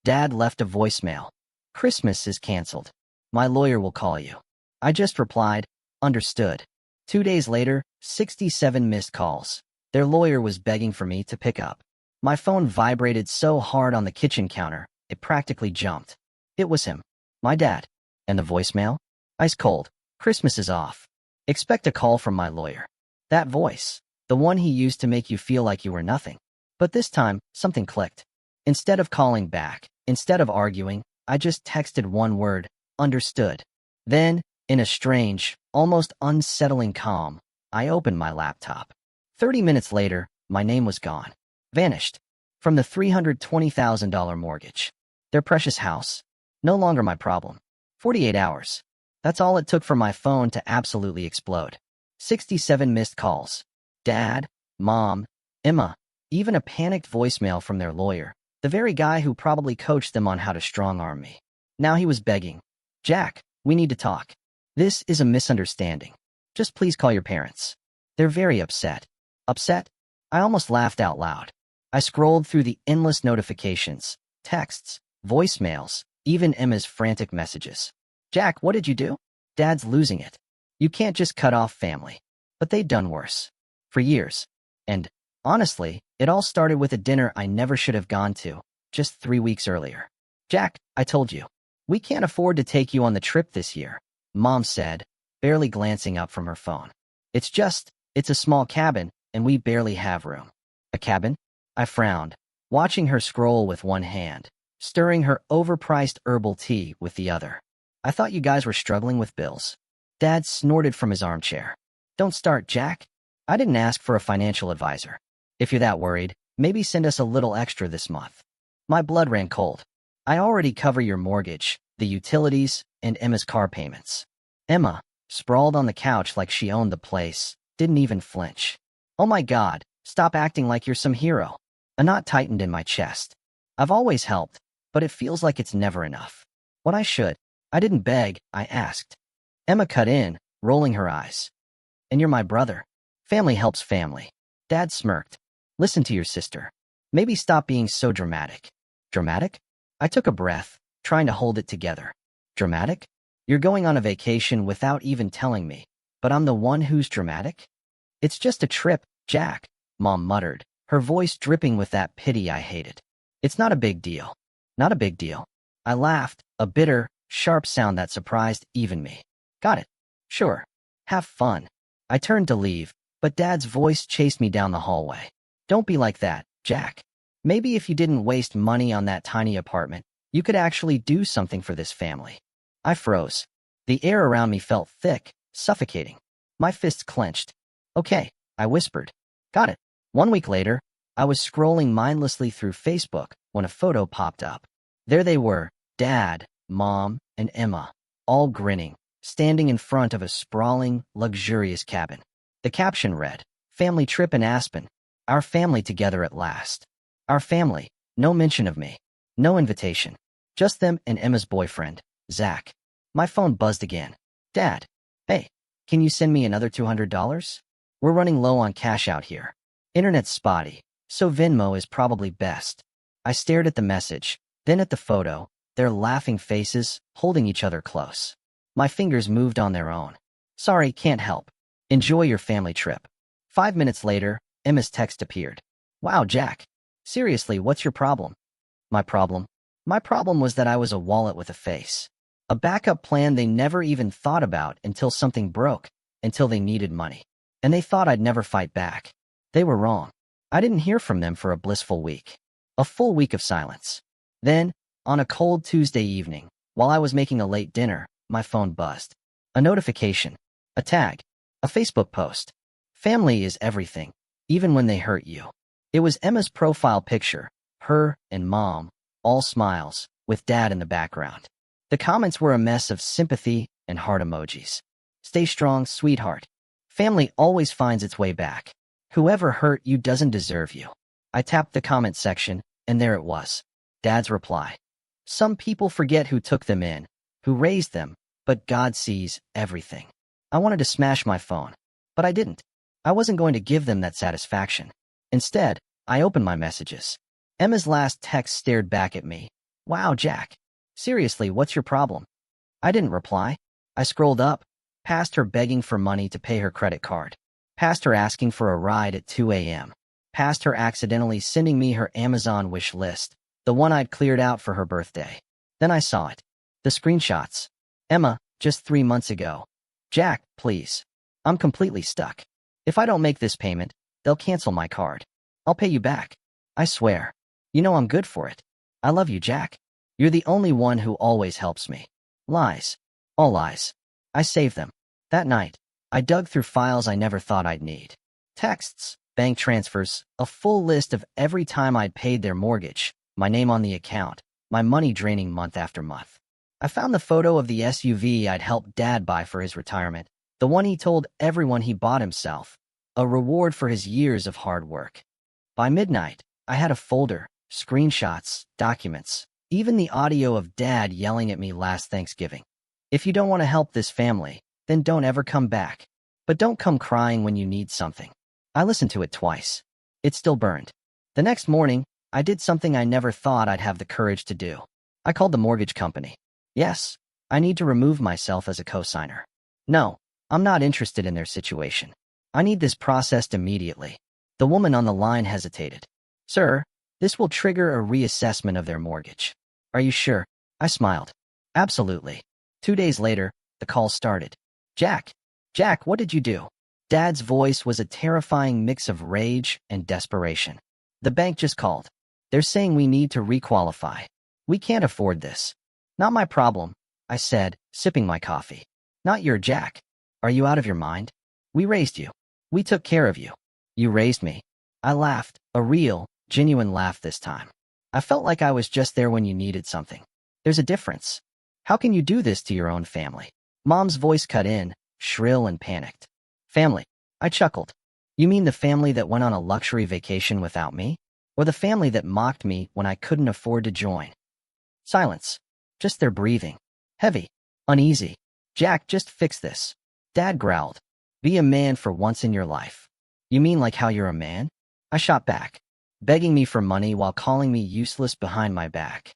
Dad left a voicemail. Christmas is canceled. My lawyer will call you. I just replied, understood. 2 days later, 67 missed calls. Their lawyer was begging for me to pick up. My phone vibrated so hard on the kitchen counter, it practically jumped. It was him. My dad. And the voicemail? Ice cold. Christmas is off. Expect a call from my lawyer. That voice. The one he used to make you feel like you were nothing. But this time, something clicked. Instead of calling back, instead of arguing, I just texted one word, understood. Then, in a strange, almost unsettling calm, I opened my laptop. 30 minutes later, my name was gone. Vanished. From the $320,000 mortgage. Their precious house. No longer my problem. 48 hours. That's all it took for my phone to absolutely explode. 67 missed calls. Dad, Mom, Emma, even a panicked voicemail from their lawyer, the very guy who probably coached them on how to strong-arm me. Now he was begging. Jack, we need to talk. This is a misunderstanding. Just please call your parents. They're very upset. Upset? I almost laughed out loud. I scrolled through the endless notifications, texts, voicemails, even Emma's frantic messages. Jack, what did you do? Dad's losing it. You can't just cut off family. But they'd done worse. For years. And, honestly, it all started with a dinner I never should have gone to, just 3 weeks earlier. Jack, I told you. We can't afford to take you on the trip this year, Mom said, barely glancing up from her phone. It's a small cabin, and we barely have room. A cabin? I frowned, watching her scroll with one hand, stirring her overpriced herbal tea with the other. I thought you guys were struggling with bills. Dad snorted from his armchair. Don't start, Jack. I didn't ask for a financial advisor. If you're that worried, maybe send us a little extra this month. My blood ran cold. I already cover your mortgage, the utilities, and Emma's car payments. Emma, sprawled on the couch like she owned the place, didn't even flinch. Oh my God, stop acting like you're some hero. A knot tightened in my chest. I've always helped, but it feels like it's never enough. What I should. I didn't beg, I asked. Emma cut in, rolling her eyes. And you're my brother. Family helps family. Dad smirked. Listen to your sister. Maybe stop being so dramatic. Dramatic? I took a breath, trying to hold it together. Dramatic? You're going on a vacation without even telling me, but I'm the one who's dramatic? It's just a trip, Jack, Mom muttered, her voice dripping with that pity I hated. It's not a big deal. Not a big deal. I laughed, a bitter, sharp sound that surprised even me. Got it. Sure. Have fun. I turned to leave, but Dad's voice chased me down the hallway. Don't be like that, Jack. Maybe if you didn't waste money on that tiny apartment, you could actually do something for this family. I froze. The air around me felt thick, suffocating. My fists clenched. Okay, I whispered. Got it. 1 week later, I was scrolling mindlessly through Facebook when a photo popped up. There they were, Dad, Mom, and Emma, all grinning, standing in front of a sprawling, luxurious cabin. The caption read, Family trip in Aspen. Our family together at last. Our family, no mention of me. No invitation. Just them and Emma's boyfriend, Zach. My phone buzzed again. Dad. Hey, can you send me another $200? We're running low on cash out here. Internet's spotty, so Venmo is probably best. I stared at the message, then at the photo, their laughing faces, holding each other close. My fingers moved on their own. Sorry, can't help. Enjoy your family trip. 5 minutes later, Emma's text appeared. Wow, Jack. Seriously, what's your problem? My problem? My problem was that I was a wallet with a face. A backup plan they never even thought about until something broke, until they needed money. And they thought I'd never fight back. They were wrong. I didn't hear from them for a blissful week. A full week of silence. Then, on a cold Tuesday evening, while I was making a late dinner, my phone buzzed. A notification. A tag. A Facebook post. Family is everything, even when they hurt you. It was Emma's profile picture, her and Mom, all smiles, with Dad in the background. The comments were a mess of sympathy and heart emojis. Stay strong, sweetheart. Family always finds its way back. Whoever hurt you doesn't deserve you. I tapped the comment section, and there it was. Dad's reply. Some people forget who took them in, who raised them, but God sees everything. I wanted to smash my phone, but I didn't. I wasn't going to give them that satisfaction. Instead, I opened my messages. Emma's last text stared back at me, Wow, Jack. Seriously, what's your problem? I didn't reply. I scrolled up, past her begging for money to pay her credit card, past her asking for a ride at 2 a.m., past her accidentally sending me her Amazon wish list, the one I'd cleared out for her birthday. Then I saw it. The screenshots. Emma, just 3 months ago. Jack, please. I'm completely stuck. If I don't make this payment, they'll cancel my card. I'll pay you back. I swear. You know I'm good for it. I love you, Jack. You're the only one who always helps me. Lies. All lies. I saved them. That night, I dug through files I never thought I'd need. Texts, bank transfers, a full list of every time I'd paid their mortgage, my name on the account, my money draining month after month. I found the photo of the SUV I'd helped Dad buy for his retirement, the one he told everyone he bought himself, a reward for his years of hard work. By midnight, I had a folder, screenshots, documents, even the audio of Dad yelling at me last Thanksgiving. If you don't want to help this family, then don't ever come back. But don't come crying when you need something. I listened to it twice. It still burned. The next morning, I did something I never thought I'd have the courage to do. I called the mortgage company. Yes, I need to remove myself as a cosigner. No, I'm not interested in their situation. I need this processed immediately. The woman on the line hesitated. Sir, this will trigger a reassessment of their mortgage. Are you sure? I smiled. Absolutely. 2 days later, the call started. Jack, what did you do? Dad's voice was a terrifying mix of rage and desperation. The bank just called. They're saying we need to requalify. We can't afford this. Not my problem, I said, sipping my coffee. Not your Jack. Are you out of your mind? We raised you. We took care of you. You raised me. I laughed, a real, genuine laugh this time. I felt like I was just there when you needed something. There's a difference. How can you do this to your own family? Mom's voice cut in, shrill and panicked. Family. I chuckled. You mean the family that went on a luxury vacation without me? Or the family that mocked me when I couldn't afford to join? Silence. Just their breathing. Heavy. Uneasy. Jack, just fix this. Dad growled. Be a man for once in your life. You mean like how you're a man? I shot back. Begging me for money while calling me useless behind my back.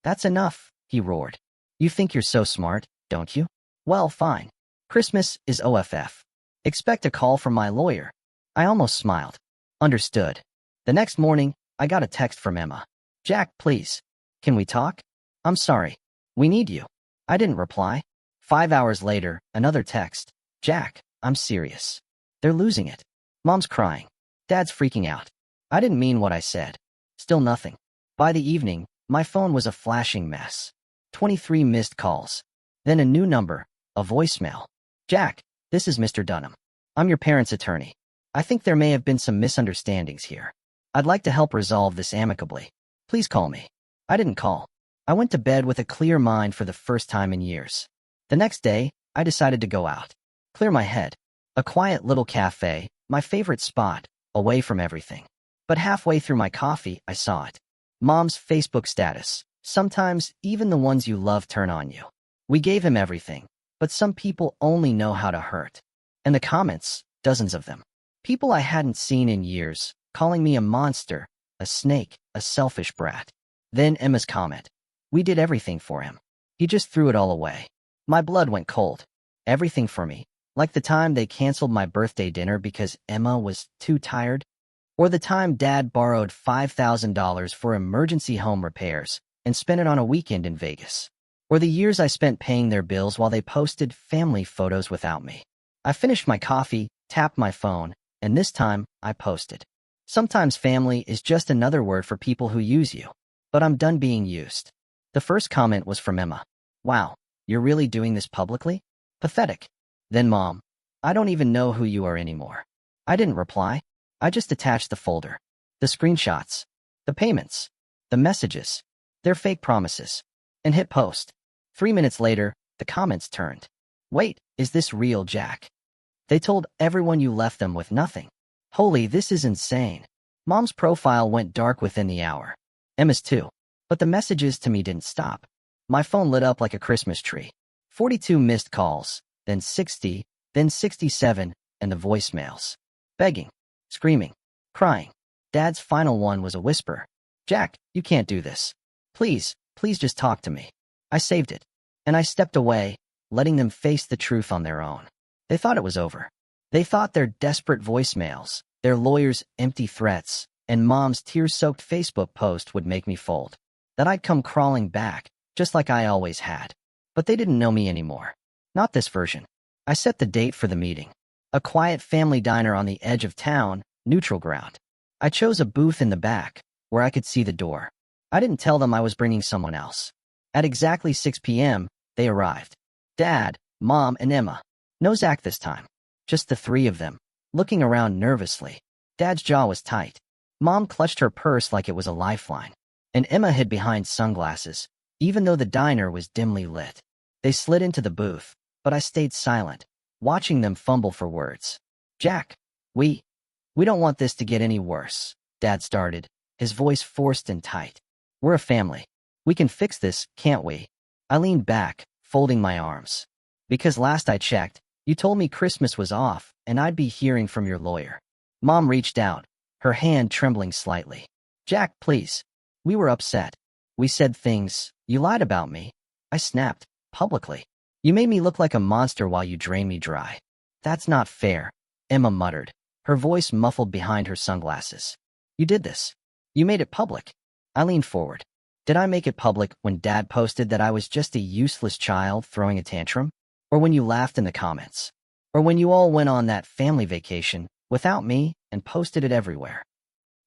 That's enough, he roared. You think you're so smart, don't you? Well, fine. Christmas is OFF. Expect a call from my lawyer. I almost smiled. Understood. The next morning, I got a text from Emma. Jack, please. Can we talk? I'm sorry. We need you. I didn't reply. 5 hours later, another text. Jack, I'm serious. They're losing it. Mom's crying. Dad's freaking out. I didn't mean what I said. Still nothing. By the evening, my phone was a flashing mess. 23 missed calls. Then a new number, a voicemail. Jack, this is Mr. Dunham. I'm your parents' attorney. I think there may have been some misunderstandings here. I'd like to help resolve this amicably. Please call me. I didn't call. I went to bed with a clear mind for the first time in years. The next day, I decided to go out. Clear my head. A quiet little cafe, my favorite spot, away from everything. But halfway through my coffee, I saw it. Mom's Facebook status. Sometimes even the ones you love turn on you. We gave him everything, but some people only know how to hurt. And the comments, dozens of them. People I hadn't seen in years, calling me a monster, a snake, a selfish brat. Then Emma's comment. We did everything for him. He just threw it all away. My blood went cold. Everything for me. Like the time they canceled my birthday dinner because Emma was too tired. Or the time Dad borrowed $5,000 for emergency home repairs and spent it on a weekend in Vegas. Or the years I spent paying their bills while they posted family photos without me. I finished my coffee, tapped my phone, and this time I posted. Sometimes family is just another word for people who use you. But I'm done being used. The first comment was from Emma. Wow, you're really doing this publicly? Pathetic. Then Mom, I don't even know who you are anymore. I didn't reply. I just attached the folder. The screenshots. The payments. The messages. Their fake promises. And hit post. 3 minutes later, the comments turned. Wait, is this real, Jack? They told everyone you left them with nothing. Holy, this is insane. Mom's profile went dark within the hour. Emma's too. But the messages to me didn't stop. My phone lit up like a Christmas tree. 42 missed calls, then 60, then 67, and the voicemails. Begging, screaming, crying. Dad's final one was a whisper. Jack, you can't do this. Please, Please just talk to me. I saved it. And I stepped away, letting them face the truth on their own. They thought it was over. They thought their desperate voicemails, their lawyer's empty threats, and Mom's tear-soaked Facebook post would make me fold. That I'd come crawling back, just like I always had. But they didn't know me anymore. Not this version. I set the date for the meeting. A quiet family diner on the edge of town, neutral ground. I chose a booth in the back, where I could see the door. I didn't tell them I was bringing someone else. At exactly 6 p.m., they arrived. Dad, Mom, and Emma. No Zach this time. Just the three of them, looking around nervously. Dad's jaw was tight. Mom clutched her purse like it was a lifeline. And Emma hid behind sunglasses, even though the diner was dimly lit. They slid into the booth, but I stayed silent, watching them fumble for words. Jack, we don't want this to get any worse, Dad started, his voice forced and tight. We're a family. We can fix this, can't we? I leaned back, folding my arms. Because last I checked, you told me Christmas was off and I'd be hearing from your lawyer. Mom reached out, her hand trembling slightly. Jack, please. We were upset. We said things. You lied about me. I snapped, publicly. You made me look like a monster while you drained me dry. That's not fair, Emma muttered, her voice muffled behind her sunglasses. You did this. You made it public. I leaned forward. Did I make it public when Dad posted that I was just a useless child throwing a tantrum? Or when you laughed in the comments? Or when you all went on that family vacation without me and posted it everywhere?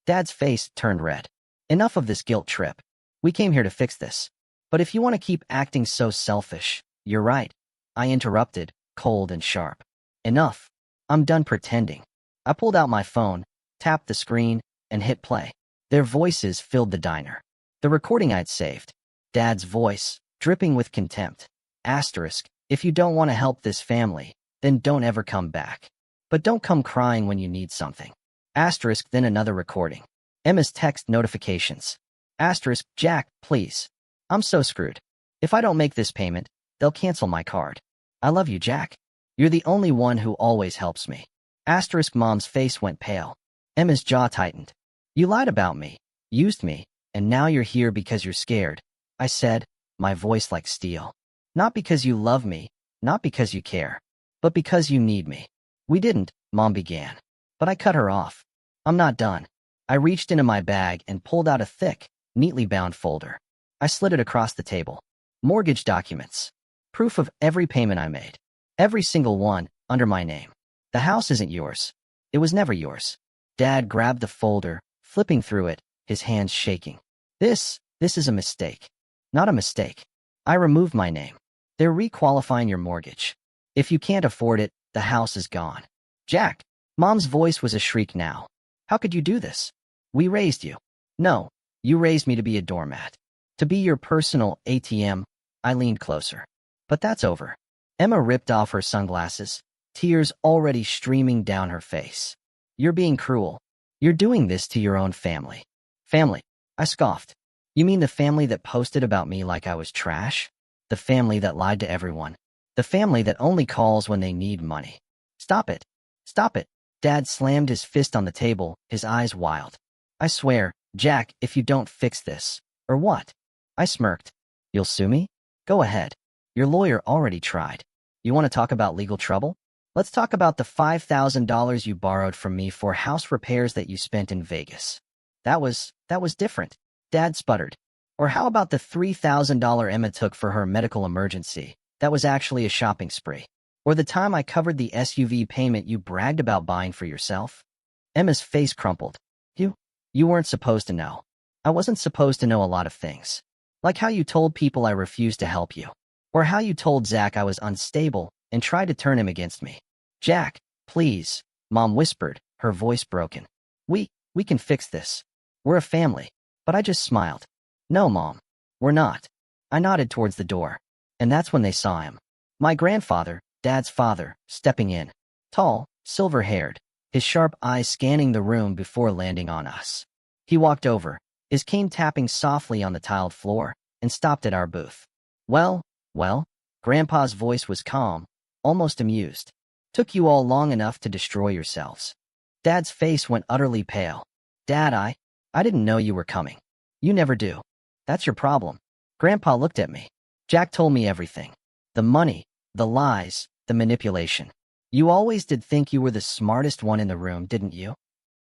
Dad's face turned red. Enough of this guilt trip. We came here to fix this. But if you want to keep acting so selfish, you're right. I interrupted, cold and sharp. Enough. I'm done pretending. I pulled out my phone, tapped the screen, and hit play. Their voices filled the diner. The recording I'd saved. Dad's voice, dripping with contempt. Asterisk, if you don't want to help this family, then don't ever come back. But don't come crying when you need something. Asterisk, then another recording. Emma's text notifications. Asterisk, Jack, please. I'm so screwed. If I don't make this payment, they'll cancel my card. I love you, Jack. You're the only one who always helps me. Asterisk, Mom's face went pale. Emma's jaw tightened. You lied about me, used me, and now you're here because you're scared. I said, my voice like steel. Not because you love me, not because you care, but because you need me. We didn't, Mom began. But I cut her off. I'm not done. I reached into my bag and pulled out a thick, neatly bound folder. I slid it across the table. Mortgage documents. Proof of every payment I made. Every single one, under my name. The house isn't yours. It was never yours. Dad grabbed the folder, flipping through it, his hands shaking. This is a mistake. Not a mistake. I removed my name. They're requalifying your mortgage. If you can't afford it, the house is gone. Jack. Mom's voice was a shriek now. How could you do this? We raised you. No, you raised me to be a doormat. To be your personal ATM. I leaned closer. But that's over. Emma ripped off her sunglasses, tears already streaming down her face. You're being cruel. You're doing this to your own family. Family. I scoffed. You mean the family that posted about me like I was trash? The family that lied to everyone? The family that only calls when they need money? Stop it. Stop it. Dad slammed his fist on the table, his eyes wild. I swear, Jack, if you don't fix this. Or what? I smirked. You'll sue me? Go ahead. Your lawyer already tried. You want to talk about legal trouble? Let's talk about the $5,000 you borrowed from me for house repairs that you spent in Vegas. That was different. Dad sputtered. Or how about the $3,000 Emma took for her medical emergency? That was actually a shopping spree. Or the time I covered the SUV payment you bragged about buying for yourself? Emma's face crumpled. You weren't supposed to know. I wasn't supposed to know a lot of things. Like how you told people I refused to help you. Or how you told Zach I was unstable and tried to turn him against me. Jack, please, Mom whispered, her voice broken. We can fix this. We're a family. But I just smiled. No, Mom. We're not. I nodded towards the door. And that's when they saw him. My grandfather, Dad's father, stepping in. Tall, silver-haired, his sharp eyes scanning the room before landing on us. He walked over, his cane tapping softly on the tiled floor, and stopped at our booth. Well, Grandpa's voice was calm, almost amused. Took you all long enough to destroy yourselves. Dad's face went utterly pale. Dad, I didn't know you were coming. You never do. That's your problem. Grandpa looked at me. Jack told me everything. The money, the lies, the manipulation. You always did think you were the smartest one in the room, didn't you?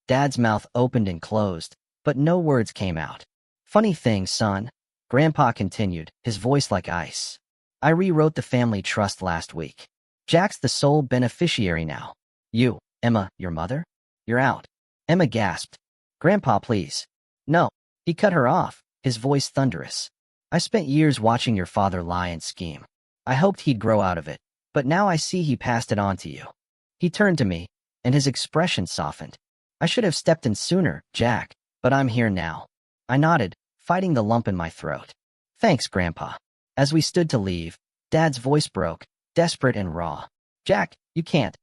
Dad's mouth opened and closed, but no words came out. Funny thing, son, Grandpa continued, his voice like ice. I rewrote the family trust last week. Jack's the sole beneficiary now. You, Emma, your mother? You're out. Emma gasped. Grandpa, please. No. He cut her off, his voice thunderous. I spent years watching your father lie and scheme. I hoped he'd grow out of it, but now I see he passed it on to you. He turned to me, and his expression softened. I should have stepped in sooner, Jack, but I'm here now. I nodded, fighting the lump in my throat. Thanks, Grandpa. As we stood to leave, Dad's voice broke, desperate and raw. Jack, you can't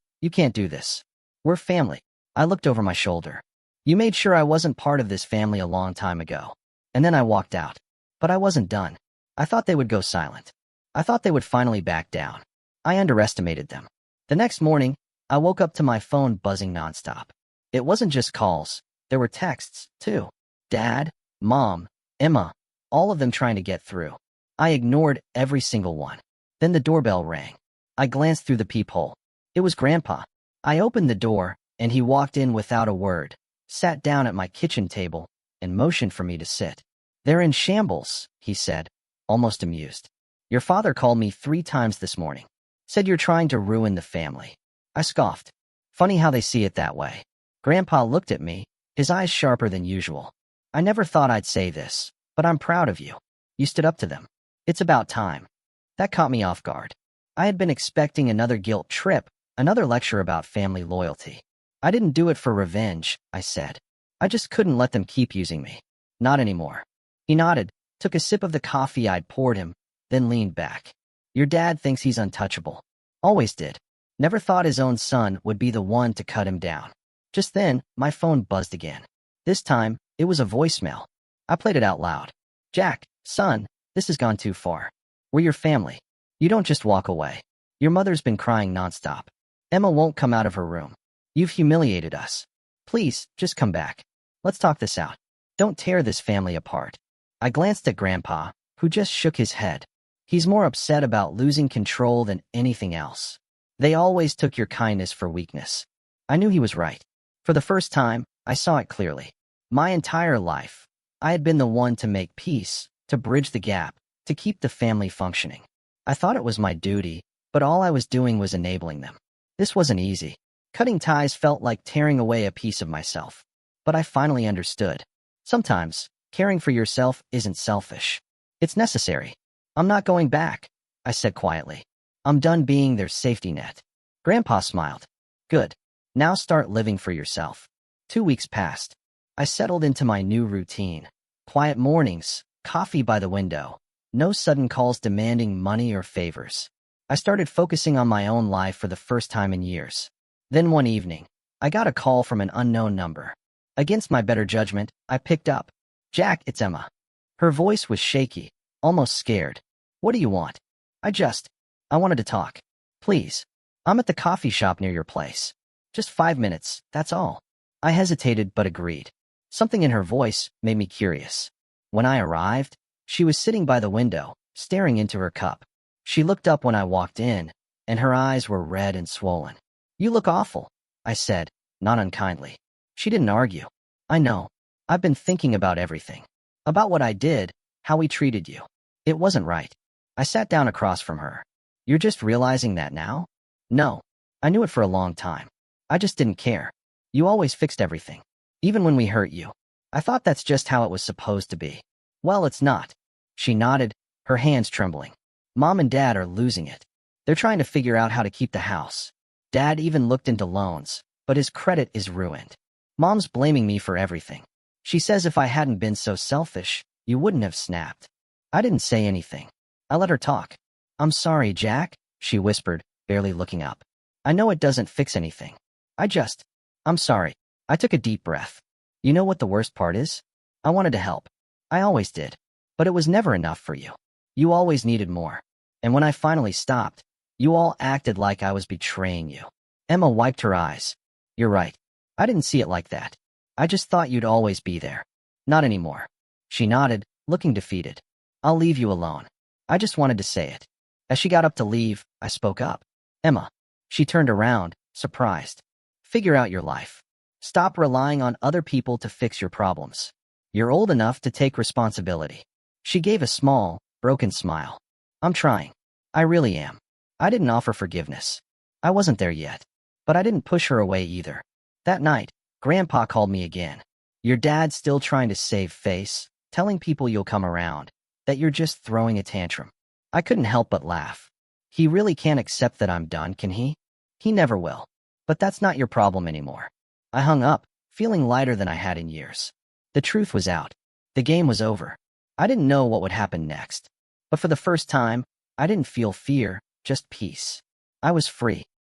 do this. We're family. I looked over my shoulder. You made sure I wasn't part of this family a long time ago. And then I walked out. But I wasn't done. I thought they would go silent. I thought they would finally back down. I underestimated them. The next morning, I woke up to my phone buzzing nonstop. It wasn't just calls. There were texts, too. Dad, Mom, Emma, all of them trying to get through. I ignored every single one. Then the doorbell rang. I glanced through the peephole. It was Grandpa. I opened the door, and he walked in without a word, sat down at my kitchen table, and motioned for me to sit. They're in shambles, he said, almost amused. Your father called me 3 times this morning. Said you're trying to ruin the family. I scoffed. Funny how they see it that way. Grandpa looked at me, his eyes sharper than usual. I never thought I'd say this, but I'm proud of you. You stood up to them. It's about time. That caught me off guard. I had been expecting another guilt trip, another lecture about family loyalty. I didn't do it for revenge, I said. I just couldn't let them keep using me. Not anymore. He nodded, took a sip of the coffee I'd poured him, then leaned back. Your dad thinks he's untouchable. Always did. Never thought his own son would be the one to cut him down. Just then, my phone buzzed again. This time, it was a voicemail. I played it out loud. Jack, son, this has gone too far. We're your family. You don't just walk away. Your mother's been crying nonstop. Emma won't come out of her room. You've humiliated us. Please, just come back. Let's talk this out. Don't tear this family apart. I glanced at Grandpa, who just shook his head. He's more upset about losing control than anything else. They always took your kindness for weakness. I knew he was right. For the first time, I saw it clearly. My entire life, I had been the one to make peace, to bridge the gap, to keep the family functioning. I thought it was my duty, but all I was doing was enabling them. This wasn't easy. Cutting ties felt like tearing away a piece of myself. But I finally understood. Sometimes, caring for yourself isn't selfish. It's necessary. I'm not going back, I said quietly. I'm done being their safety net. Grandpa smiled. Good. Now start living for yourself. 2 weeks passed. I settled into my new routine. Quiet mornings, coffee by the window, no sudden calls demanding money or favors. I started focusing on my own life for the first time in years. Then one evening, I got a call from an unknown number. Against my better judgment, I picked up. Jack, it's Emma. Her voice was shaky, almost scared. What do you want? I wanted to talk. Please. I'm at the coffee shop near your place. Just 5 minutes, that's all. I hesitated but agreed. Something in her voice made me curious. When I arrived, she was sitting by the window, staring into her cup. She looked up when I walked in, and her eyes were red and swollen. You look awful, I said, not unkindly. She didn't argue. I know. I've been thinking about everything. About what I did, how we treated you. It wasn't right. I sat down across from her. You're just realizing that now? No. I knew it for a long time. I just didn't care. You always fixed everything. Even when we hurt you. I thought that's just how it was supposed to be. Well, it's not. She nodded, her hands trembling. Mom and Dad are losing it. They're trying to figure out how to keep the house. Dad even looked into loans, but his credit is ruined. Mom's blaming me for everything. She says if I hadn't been so selfish, you wouldn't have snapped. I didn't say anything. I let her talk. I'm sorry, Jack, she whispered, barely looking up. I know it doesn't fix anything. I'm sorry. I took a deep breath. You know what the worst part is? I wanted to help. I always did. But it was never enough for you. You always needed more. And when I finally stopped, you all acted like I was betraying you. Emma wiped her eyes. You're right. I didn't see it like that. I just thought you'd always be there. Not anymore. She nodded, looking defeated. I'll leave you alone. I just wanted to say it. As she got up to leave, I spoke up. Emma. She turned around, surprised. Figure out your life. Stop relying on other people to fix your problems. You're old enough to take responsibility. She gave a small, broken smile. I'm trying. I really am. I didn't offer forgiveness. I wasn't there yet. But I didn't push her away either. That night, Grandpa called me again. Your dad's still trying to save face, telling people you'll come around, that you're just throwing a tantrum. I couldn't help but laugh. He really can't accept that I'm done, can he? He never will. But that's not your problem anymore. I hung up, feeling lighter than I had in years. The truth was out. The game was over. I didn't know what would happen next. But for the first time, I didn't feel fear, just peace. I was free.